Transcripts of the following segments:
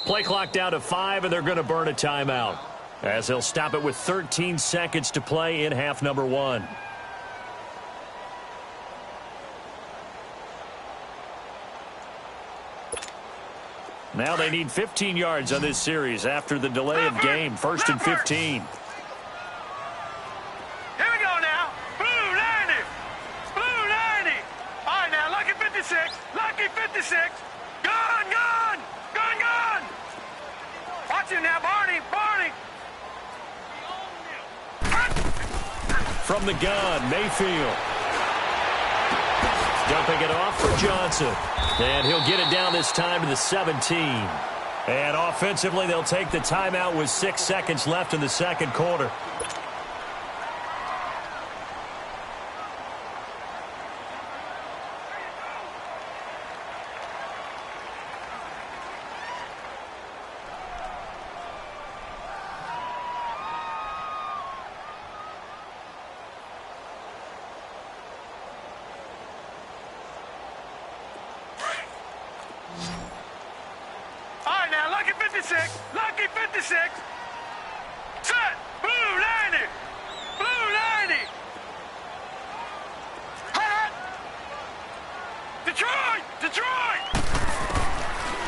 Play clock down to 5, and they're going to burn a timeout, as they'll stop it with 13 seconds to play in half number 1. Now they need 15 yards on this series after the delay of game. 1st and 15. Here we go now. Blue 90. Blue 90. All right, now, lucky 56. Lucky 56. Gun, gun. Gun, gun. Watch him now, Barney. Barney. From the gun, Mayfield. Dumping it off for Johnson. And he'll get it down this time to the 17. And offensively, they'll take the timeout with 6 seconds left in the second quarter. Lucky 56. Set. Blue 90. Blue 90. Hot. Detroit. Detroit.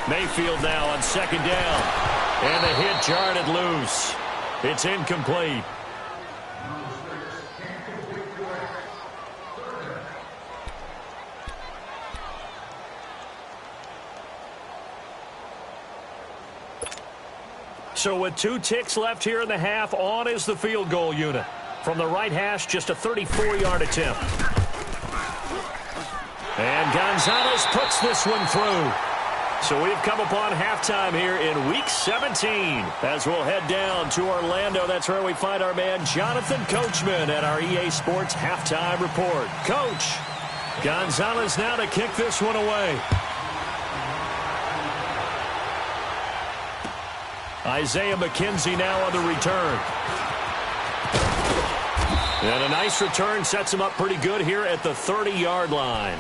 Mayfield now on 2nd down. And the hit jarred it loose. It's incomplete. So with 2 ticks left here in the half, on is the field goal unit. From the right hash, just a 34-yard attempt. And Gonzalez puts this one through. So we've come upon halftime here in Week 17. As we'll head down to Orlando, that's where we find our man Jonathan Coachman at our EA Sports Halftime Report. Coach, Gonzalez now to kick this one away. Isaiah McKenzie now on the return. And a nice return sets him up pretty good here at the 30-yard line.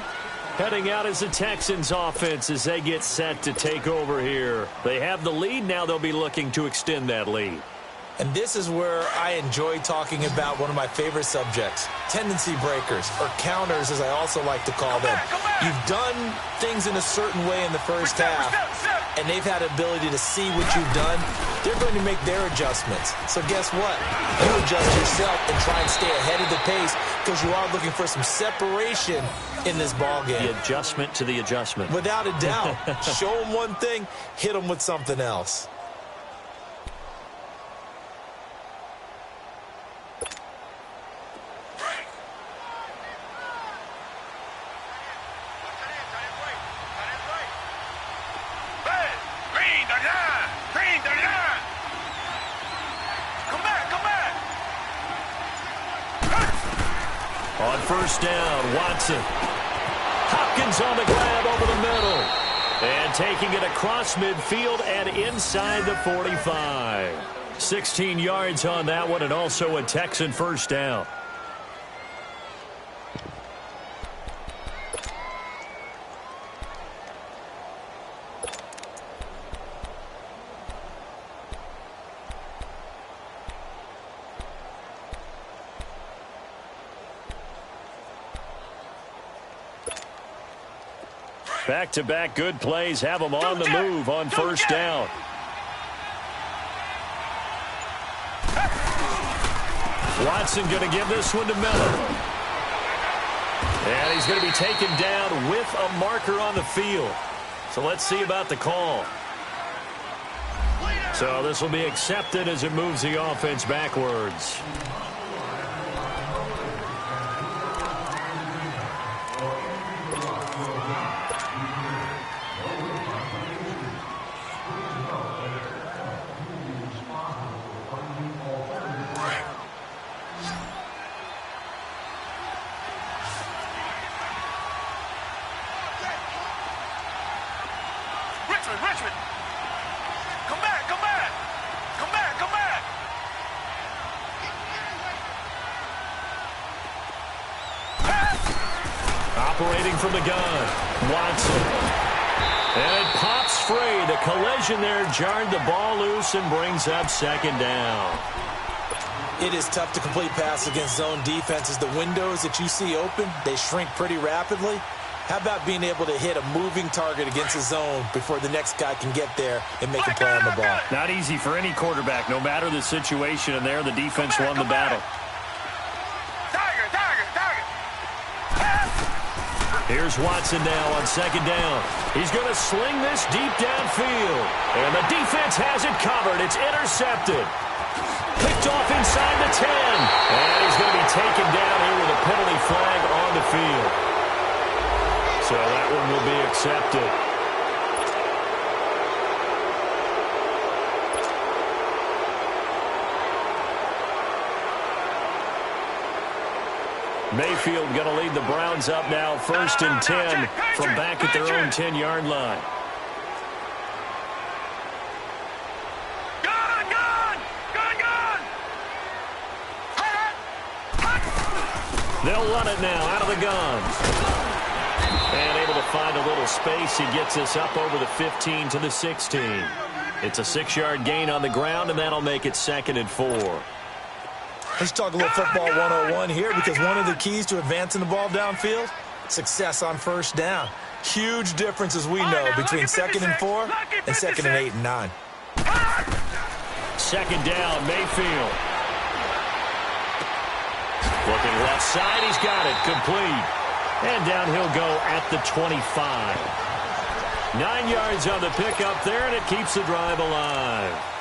Heading out as the Texans offense as they get set to take over here. They have the lead. Now they'll be looking to extend that lead. And this is where I enjoy talking about one of my favorite subjects, tendency breakers, or counters as I also like to call them. You've done things in a certain way in the first half, and they've had the ability to see what you've done. They're going to make their adjustments. So guess what? You adjust yourself and try and stay ahead of the pace because you are looking for some separation in this ballgame. The adjustment to the adjustment. Without a doubt. Show them one thing, hit them with something else. On 1st down, Watson. Hopkins on the grab over the middle. And taking it across midfield and inside the 45. 16 yards on that one, and also a Texan 1st down. Back-to-back good plays have them on the move on 1st down. Watson going to give this one to Miller. And he's going to be taken down with a marker on the field. So let's see about the call. So this will be accepted as it moves the offense backwards. Richmond. Come back, come back. Come back, come back. Operating from the gun, Watson. And it pops free. The collision there jarred the ball loose and brings up second down. It is tough to complete pass against zone defenses. The windows that you see open, they shrink pretty rapidly. How about being able to hit a moving target against a zone before the next guy can get there and make a play on the ball? Not easy for any quarterback, no matter the situation, and there the defense won the battle. Here's Watson now on second down. He's going to sling this deep downfield. And the defense has it covered. It's intercepted. Picked off inside the 10. And he's going to be taken down here with a penalty flag on the field. So that one will be accepted. Mayfield going to lead the Browns up now, 1st and 10 from back at their own 10-yard line. They'll run it now out of the gun. And able to find a little space. He gets us up over the 15 to the 16. It's a 6-yard gain on the ground, and that'll make it 2nd and 4. Let's talk a little football 101 here, because one of the keys to advancing the ball downfield, success on first down. Huge difference, as we know, between 2nd and 4 and 2nd and 8 and 9. 2nd down, Mayfield. Looking left side, he's got it, complete. And down he'll go at the 25. 9 yards on the pickup there, and it keeps the drive alive.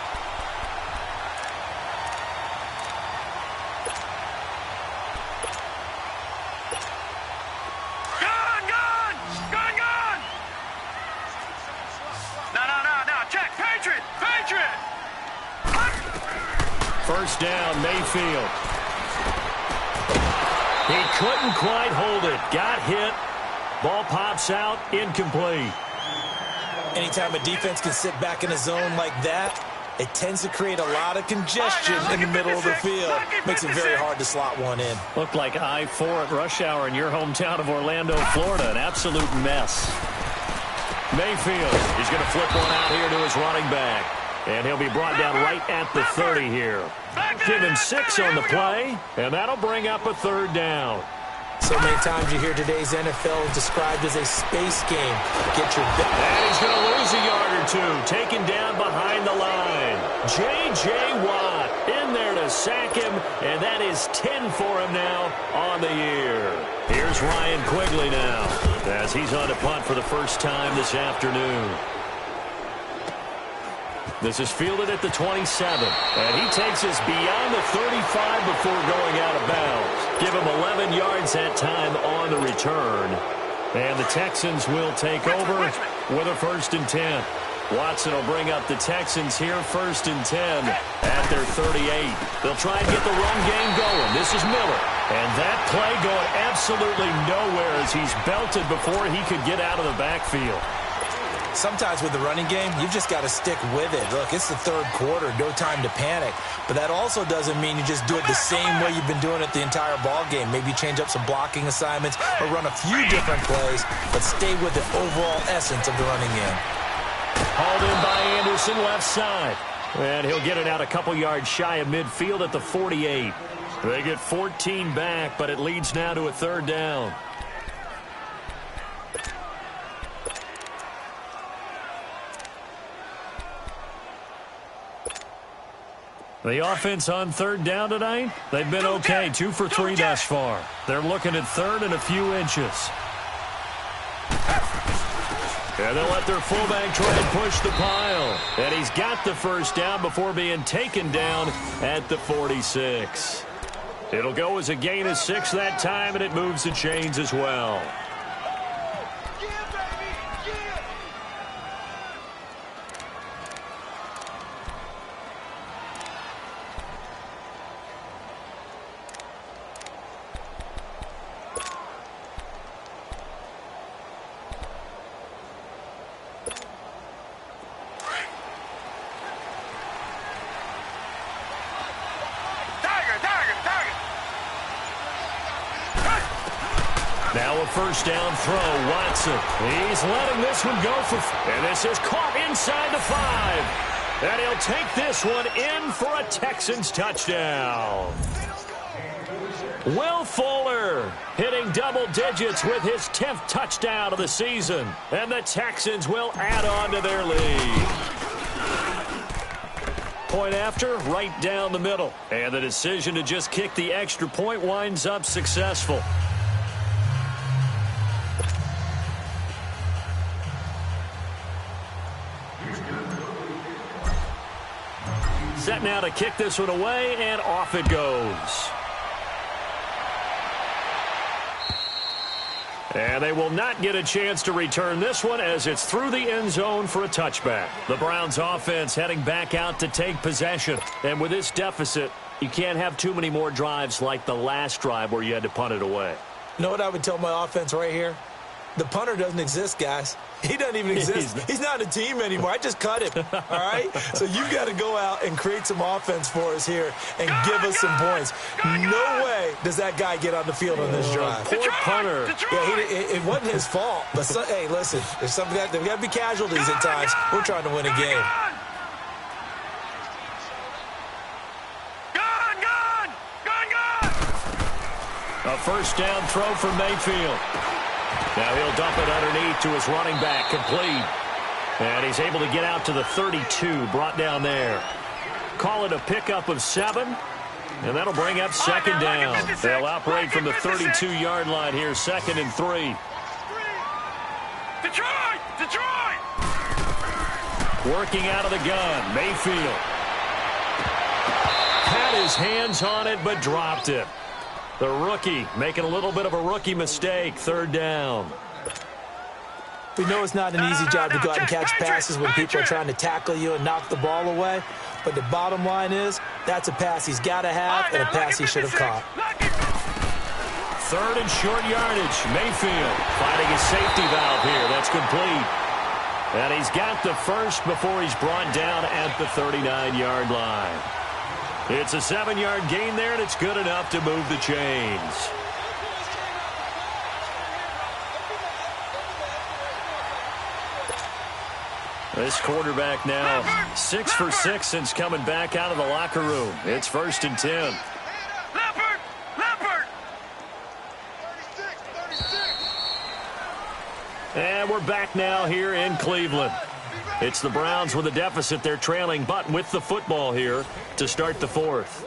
First down, Mayfield. He couldn't quite hold it. Got hit. Ball pops out. Incomplete. Anytime a defense can sit back in a zone like that, it tends to create a lot of congestion in the middle of the field. Makes it very hard to slot one in. Looked like I-4 at rush hour in your hometown of Orlando, Florida. An absolute mess. Mayfield, he's going to flip one out here to his running back. And he'll be brought down right at the 30 here. Give him 6 on the play, and that'll bring up a 3rd down. So many times you hear today's NFL described as a space game. Get your... And he's going to lose a yard or two, taken down behind the line. J.J. Watt in there to sack him, and that is 10 for him now on the year. Here's Ryan Quigley now, as he's on to punt for the first time this afternoon. This is fielded at the 27, and he takes us beyond the 35 before going out of bounds. Give him 11 yards that time on the return. And the Texans will take over with a 1st and 10. Watson will bring up the Texans here, 1st and 10 at their 38. They'll try and get the run game going. This is Miller. And that play going absolutely nowhere as he's belted before he could get out of the backfield. Sometimes with the running game, you've just got to stick with it. Look, it's the 3rd quarter, no time to panic. But that also doesn't mean you just do it the same way you've been doing it the entire ball game. Maybe change up some blocking assignments or run a few different plays, but stay with the overall essence of the running game. Hauled in by Anderson, left side. And he'll get it out a couple yards shy of midfield at the 48. They get 14 back, but it leads now to a 3rd down. The offense on 3rd down tonight, they've been okay. 2 for 3 thus far. They're looking at 3rd and a few inches. And they'll let their fullback try and push the pile. And he's got the first down before being taken down at the 46. It'll go as a gain of 6 that time, and it moves the chains as well. Now a first down throw, Watson. He's letting this one go for... And this is caught inside the 5. And he'll take this one in for a Texans touchdown. Will Fuller hitting double digits with his 10th touchdown of the season. And the Texans will add on to their lead. Point after, right down the middle. And the decision to just kick the extra point winds up successful. Set now to kick this one away, and off it goes. And they will not get a chance to return this one as it's through the end zone for a touchback. The Browns offense heading back out to take possession. And with this deficit, you can't have too many more drives like the last drive where you had to punt it away. You know what I would tell my offense right here? The punter doesn't exist, guys. He doesn't even exist. He's not a team anymore. I just cut him, all right? So you've got to go out and create some offense for us here and give us some points. No way does that guy get on the field on this drive. Poor punter. Yeah, it wasn't his fault. But, hey, listen, there's something there got to be casualties at times. We're trying to win a game. A first down throw for Mayfield. Now he'll dump it underneath to his running back, complete. And he's able to get out to the 32, brought down there. Call it a pickup of 7, and that'll bring up second down. They'll operate from the 32-yard line here, 2nd and 3. Detroit! Working out of the gun, Mayfield. Had his hands on it, but dropped it. The rookie making a little bit of a rookie mistake, 3rd down. We know it's not an easy job to go out and catch passes when people are trying to tackle you and knock the ball away. But the bottom line is, that's a pass he's got to have and a pass he should have caught. 3rd and short yardage. Mayfield finding his safety valve here. That's complete. And he's got the first before he's brought down at the 39-yard line. It's a 7-yard gain there, and it's good enough to move the chains. This quarterback now 6 for 6 since coming back out of the locker room. It's 1st and 10. Leopard! And we're back now here in Cleveland. It's the Browns with a deficit. They're trailing, but with the football here to start the 4th.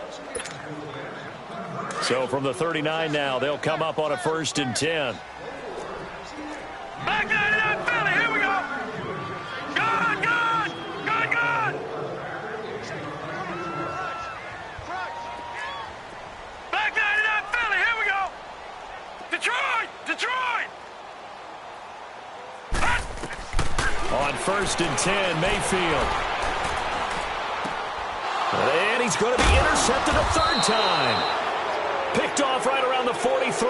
So from the 39 now, they'll come up on a 1st and 10. Back down to that Philly. Here we go. Gone. Back down to that Philly. Here we go. Detroit. On 1st and 10, Mayfield. And he's going to be intercepted a 3rd time. Picked off right around the 43.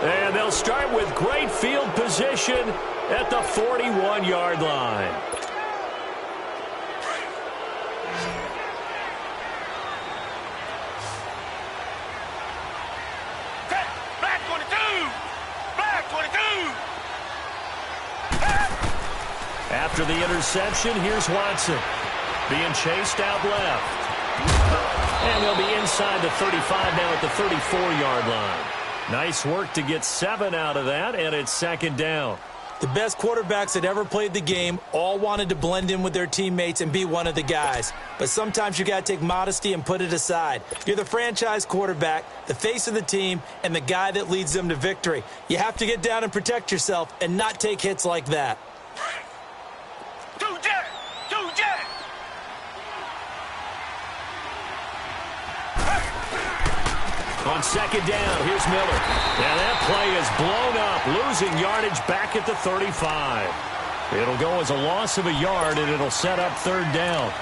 And they'll start with great field position at the 41-yard line. Black 22. After the interception, here's Watson. Being chased out left. And they'll be inside the 35 now at the 34-yard line. Nice work to get 7 out of that, and it's 2nd down. The best quarterbacks that ever played the game all wanted to blend in with their teammates and be one of the guys. But sometimes you got to take modesty and put it aside. You're the franchise quarterback, the face of the team, and the guy that leads them to victory. You have to get down and protect yourself and not take hits like that. Two jet. On 2nd down, here's Miller. And that play is blown up, losing yardage back at the 35. It'll go as a loss of a yard, and it'll set up 3rd down.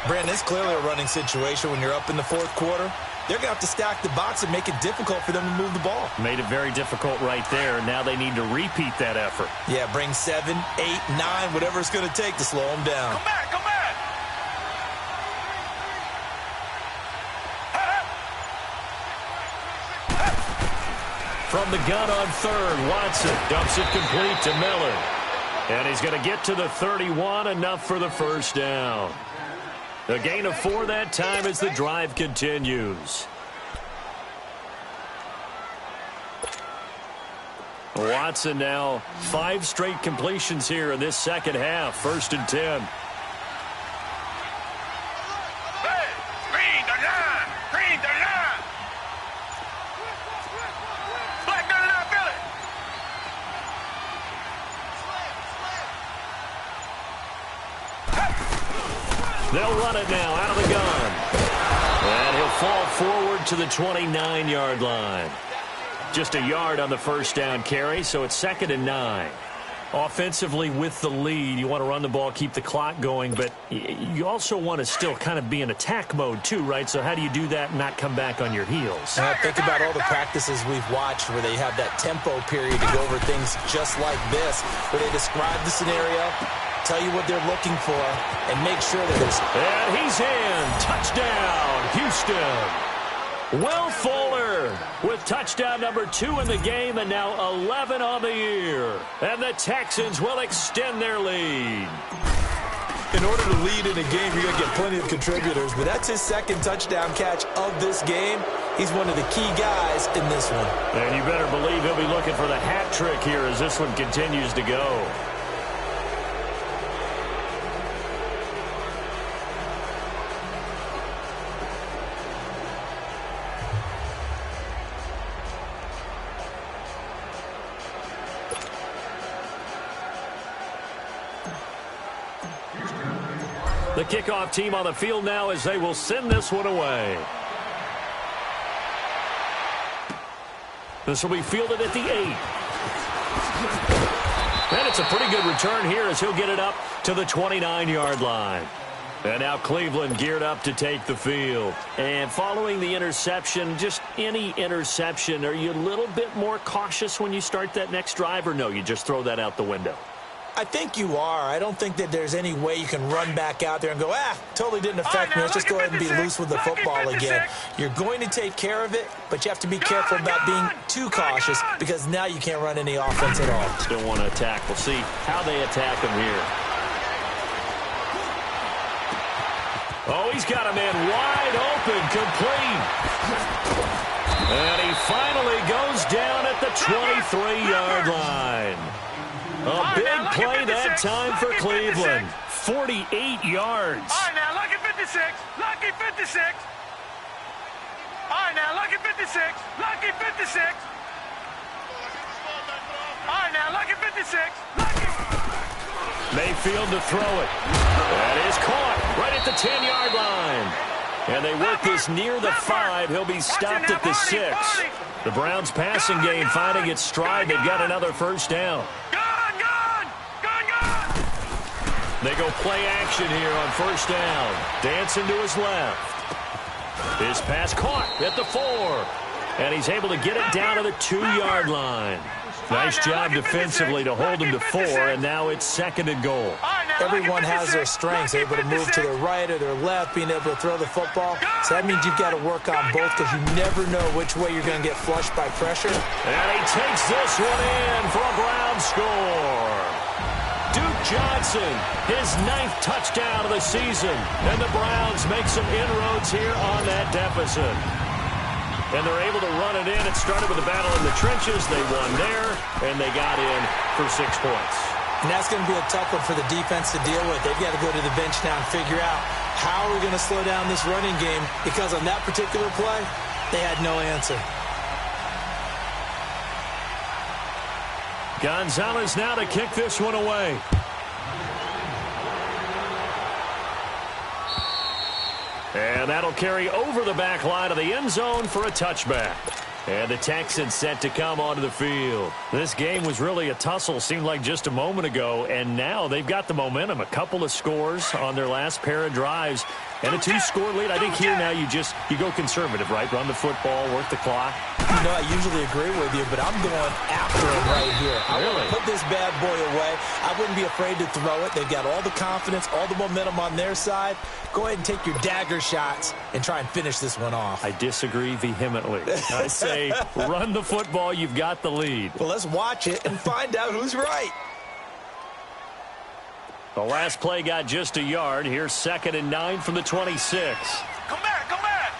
Brandon, it's clearly a running situation when you're up in the 4th quarter. They're going to have to stack the box and make it difficult for them to move the ball. Made it very difficult right there. Now they need to repeat that effort. Yeah, bring 7, 8, 9, whatever it's going to take to slow them down. Come back. From the gun on third, Watson dumps it complete to Miller. And he's going to get to the 31, enough for the first down. A gain of 4 that time as the drive continues. Watson now 5 straight completions here in this second half. 1st and 10. They'll run it now out of the gun. And he'll fall forward to the 29-yard line. Just a yard on the first down carry, so it's 2nd and 9. Offensively with the lead, you want to run the ball, keep the clock going, but you also want to still kind of be in attack mode too, right? So how do you do that and not come back on your heels? Think about all the practices we've watched where they have that tempo period to go over things just like this, where they describe the scenario, tell you what they're looking for, and make sure that there's... And he's in. Touchdown, Houston. Will Fuller with touchdown number 2 in the game, and now 11 on the year. And the Texans will extend their lead. In order to lead in a game, you're going to get plenty of contributors, but that's his 2nd touchdown catch of this game. He's one of the key guys in this one. And you better believe he'll be looking for the hat trick here as this one continues to go. The kickoff team on the field now as they will send this one away. This will be fielded at the 8. And it's a pretty good return here as he'll get it up to the 29-yard line. And now Cleveland geared up to take the field. And following the interception, just any interception, are you a little bit more cautious when you start that next drive, or no, you just throw that out the window? I think you are. I don't think that there's any way you can run back out there and go, totally didn't affect me. Let's just go ahead and be loose with the football again. You're going to take care of it, but you have to be careful about being too cautious because now you can't run any offense at all. Still want to attack. We'll see how they attack him here. Oh, he's got a man wide open, complete. And he finally goes down at the 23-yard line. A big play that time for Cleveland. 48 yards. All right, now, lucky 56. Lucky 56. All right, now, lucky 56. Lucky 56. All right, now, lucky 56. Lucky. Mayfield to throw it. That is caught right at the 10-yard line. And they work this near the 5. He'll be stopped at the 6. The Browns passing game finding its stride. They've got another first down. They go play action here on first down. Dancing to his left. His pass caught at the 4. And he's able to get it down to the 2-yard line. Nice job defensively to hold him to 4, and now it's 2nd and goal. Everyone has their strengths, able to move to their right or their left, being able to throw the football. So that means you've got to work on both because you never know which way you're going to get flushed by pressure. And he takes this one in for a Browns score. Duke Johnson, his 9th touchdown of the season. And the Browns make some inroads here on that deficit. And they're able to run it in. It started with a battle in the trenches. They won there, and they got in for 6 points. And that's going to be a tough one for the defense to deal with. They've got to go to the bench now and figure out how are we going to slow down this running game, because on that particular play, they had no answer. Gonzalez now to kick this one away. And that'll carry over the back line of the end zone for a touchback. And the Texans set to come onto the field. This game was really a tussle, seemed like just a moment ago, and now they've got the momentum. A couple of scores on their last pair of drives and a 2-score lead. I think here now you go conservative, right? Run the football, work the clock. You know, I usually agree with you, but I'm going after him right here. I want to put this bad boy away. I wouldn't be afraid to throw it. They've got all the confidence, all the momentum on their side. Go ahead and take your dagger shots and try and finish this one off. I disagree vehemently. I say run the football. You've got the lead. Well, let's watch it and find out who's right. The last play got just a yard. Here's 2nd and 9 from the 26. Come back, come back.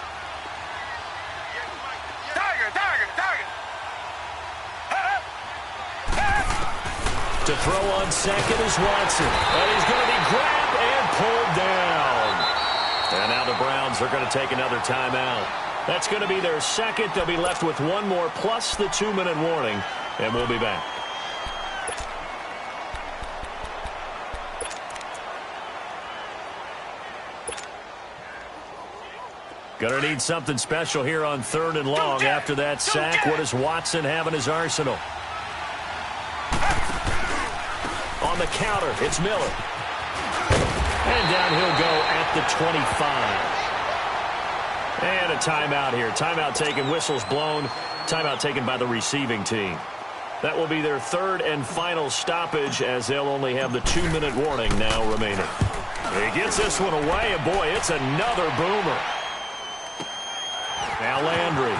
Tiger. To throw on second is Watson. And he's going to be grabbed and pulled down. And now the Browns are going to take another timeout. That's going to be their second. They'll be left with one more plus the 2-minute warning. And we'll be back. Going to need something special here on 3rd and long after that sack. What does Watson have in his arsenal? On the counter, it's Miller. And down he'll go at the 25. And a timeout here. Timeout taken, whistles blown. Timeout taken by the receiving team. That will be their 3rd and final stoppage as they'll only have the 2-minute warning now remaining. He gets this one away, and boy, it's another boomer. Now Landry.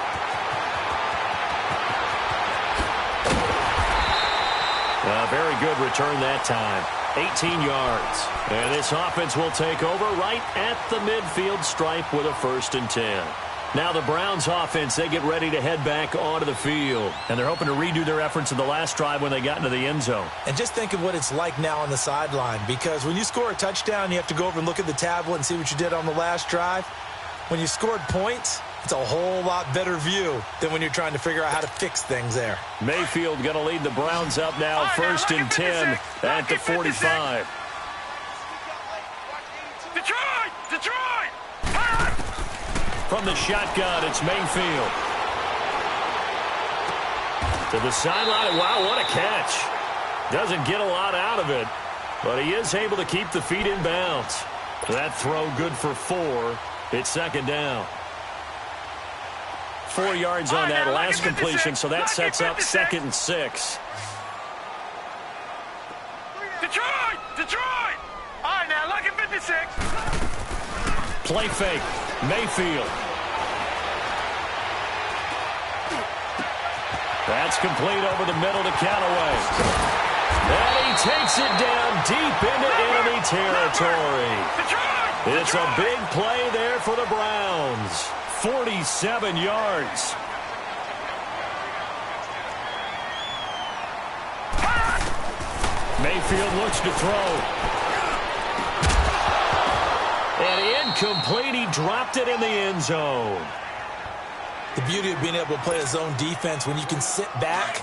A very good return that time. 18 yards. And this offense will take over right at the midfield stripe with a 1st and 10. Now the Browns offense, they get ready to head back onto the field. And they're hoping to redo their efforts in the last drive when they got into the end zone. And just think of what it's like now on the sideline. Because when you score a touchdown, you have to go over and look at the tablet and see what you did on the last drive. When you scored points, it's a whole lot better view than when you're trying to figure out how to fix things there. Mayfield going to lead the Browns up now, 1st and 10 at the 45. Detroit! From the shotgun, it's Mayfield. To the sideline. Wow, what a catch. Doesn't get a lot out of it, but he is able to keep the feet in bounds. That throw good for 4. It's 2nd down. 4 yards on that last completion, so that sets up 2nd and 6. Detroit! All right, now, lucky 56. Play fake. Mayfield. That's complete over the middle to Callaway. And he takes it down deep into enemy territory. It's a big play there for the Browns. 47 yards. Mayfield looks to throw. And incomplete. He dropped it in the end zone. The beauty of being able to play a zone defense when you can sit back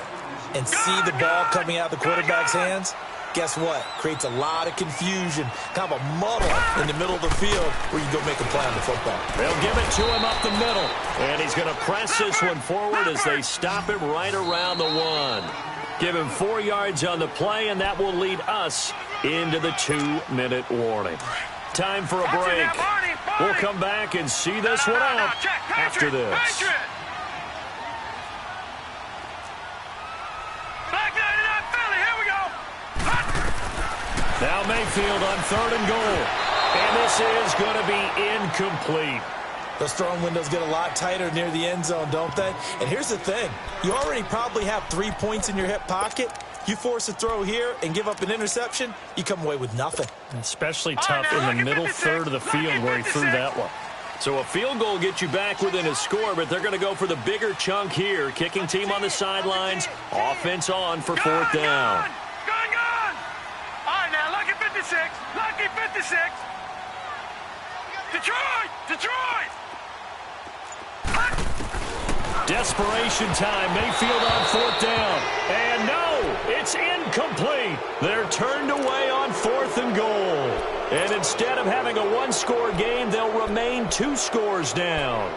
and see the ball coming out of the quarterback's hands. Guess what? Creates a lot of confusion, kind of a muddle in the middle of the field where you go make a play on the football. They'll give it to him up the middle. And he's going to press this one forward as they stop him right around the 1. Give him 4 yards on the play, and that will lead us into the 2-minute warning. Time for a break. We'll come back and see this one out after this. Now Mayfield on 3rd and goal. And this is going to be incomplete. Those throwing windows get a lot tighter near the end zone, don't they? And here's the thing. You already probably have 3 points in your hip pocket. You force a throw here and give up an interception, you come away with nothing. Especially tough in the middle third of the field where he threw that one. So a field goal gets you back within a score, but they're going to go for the bigger chunk here. Kicking team on the sidelines. Offense on for 4th down. All right, now, lucky 56. Lucky 56. Detroit! Desperation time. Mayfield on 4th down. And no, it's incomplete. They're turned away on 4th and goal. And instead of having a 1-score game, they'll remain 2 scores down.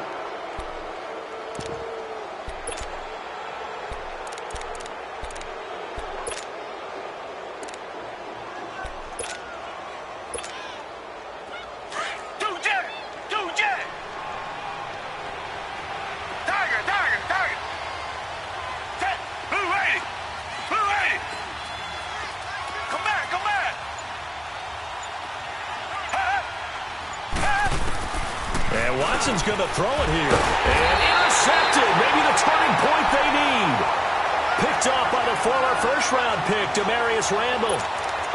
going to throw it here. And intercepted. Maybe the turning point they need. Picked off by the former first-round pick, Demarius Randall.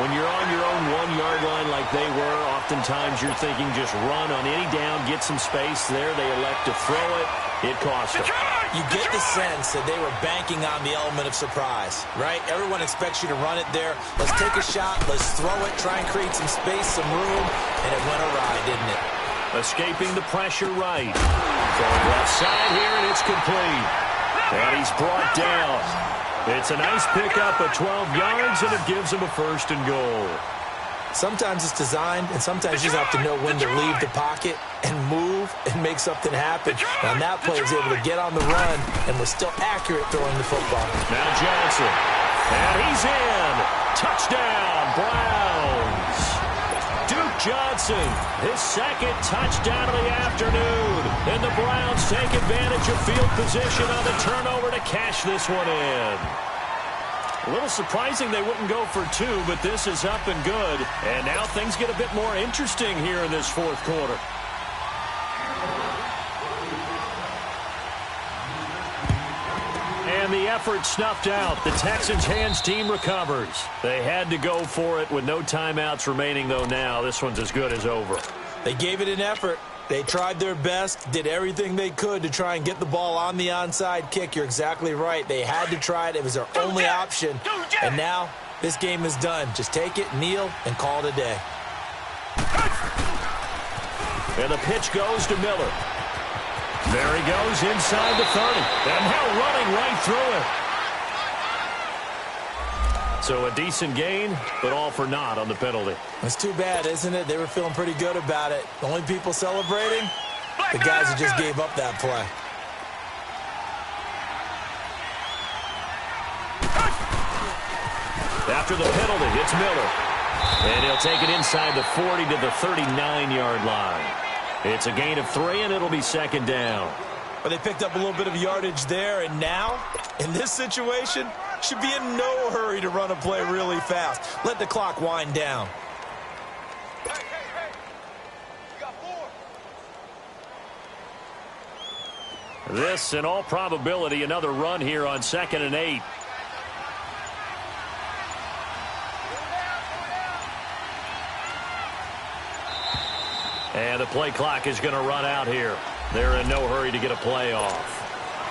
When you're on your own 1-yard line like they were, oftentimes you're thinking just run on any down, get some space there. They elect to throw it. It cost them. You get the sense that they were banking on the element of surprise, right? Everyone expects you to run it there. Let's take a shot. Let's throw it. Try and create some space, some room. And it went awry, didn't it? Escaping the pressure right. Going left side here, and it's complete. And he's brought down. It's a nice pickup of 12 yards, and it gives him a 1st and goal. Sometimes it's designed, and sometimes you just have to know when to leave the pocket and move and make something happen. And on that play, he was able to get on the run and was still accurate throwing the football. Now Johnson. And he's in. Touchdown, Browns. Duke Johnson, his 2nd touchdown of the afternoon. And the Browns take advantage of field position on the turnover to cash this one in. A little surprising they wouldn't go for 2, but this is up and good. And now things get a bit more interesting here in this 4th quarter. And the effort snuffed out. The Texans' hands team recovers. They had to go for it with no timeouts remaining, though now. This one's as good as over. They gave it an effort. They tried their best, did everything they could to try and get the ball on the onside kick. You're exactly right. They had to try it. It was their only option. And now this game is done. Just take it, kneel, and call it a day. And the pitch goes to Miller. There he goes inside the 30. And now running right through it. So a decent gain, but all for naught on the penalty. That's too bad, isn't it? They were feeling pretty good about it. The only people celebrating, the guys who just gave up that play. After the penalty, it's Miller. And he'll take it inside the 40 to the 39-yard line. It's a gain of 3, and it'll be 2nd down. But they picked up a little bit of yardage there, and now, in this situation, should be in no hurry to run a play really fast. Let the clock wind down. Hey. You got 4. This, in all probability, another run here on 2nd and 8. And the play clock is going to run out here. They're in no hurry to get a play off.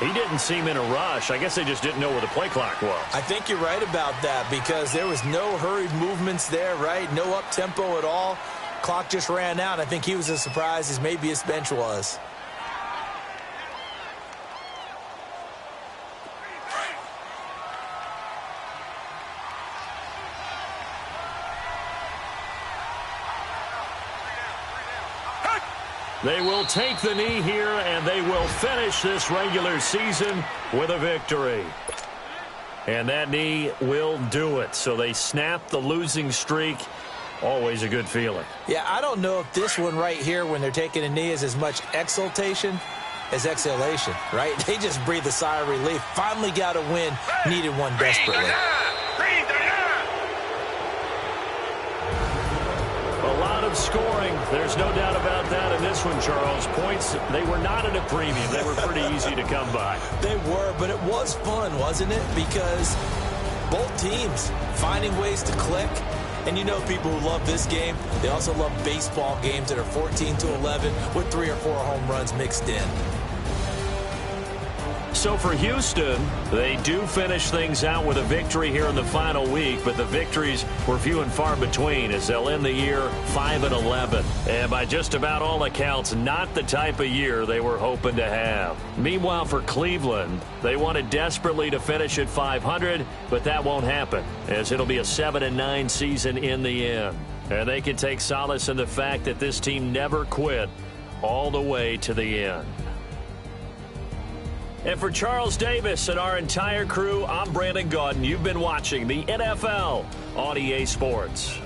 He didn't seem in a rush. I guess they just didn't know where the play clock was. I think you're right about that because there was no hurried movements there, right? No up-tempo at all. Clock just ran out. I think he was as surprised as maybe his bench was. They will take the knee here, and they will finish this regular season with a victory. And that knee will do it. So they snap the losing streak. Always a good feeling. Yeah, I don't know if this one right here, when they're taking a knee, is as much exultation as exhalation, right? They just breathe a sigh of relief. Finally got a win. Needed one desperately. A lot of scoring. There's no doubt about that in this one, Charles. Points, they were not at a premium. They were pretty easy to come by. They were, but it was fun, wasn't it? Because both teams finding ways to click. And you know people who love this game, they also love baseball games that are 14-11 with 3 or 4 home runs mixed in. So for Houston, they do finish things out with a victory here in the final week, but the victories were few and far between as they'll end the year 5-11. And by just about all accounts, not the type of year they were hoping to have. Meanwhile, for Cleveland, they wanted desperately to finish at 500, but that won't happen as it'll be a 7-9 season in the end. And they can take solace in the fact that this team never quit all the way to the end. And for Charles Davis and our entire crew, I'm Brandon Gaudin. You've been watching the NFL on EA Sports.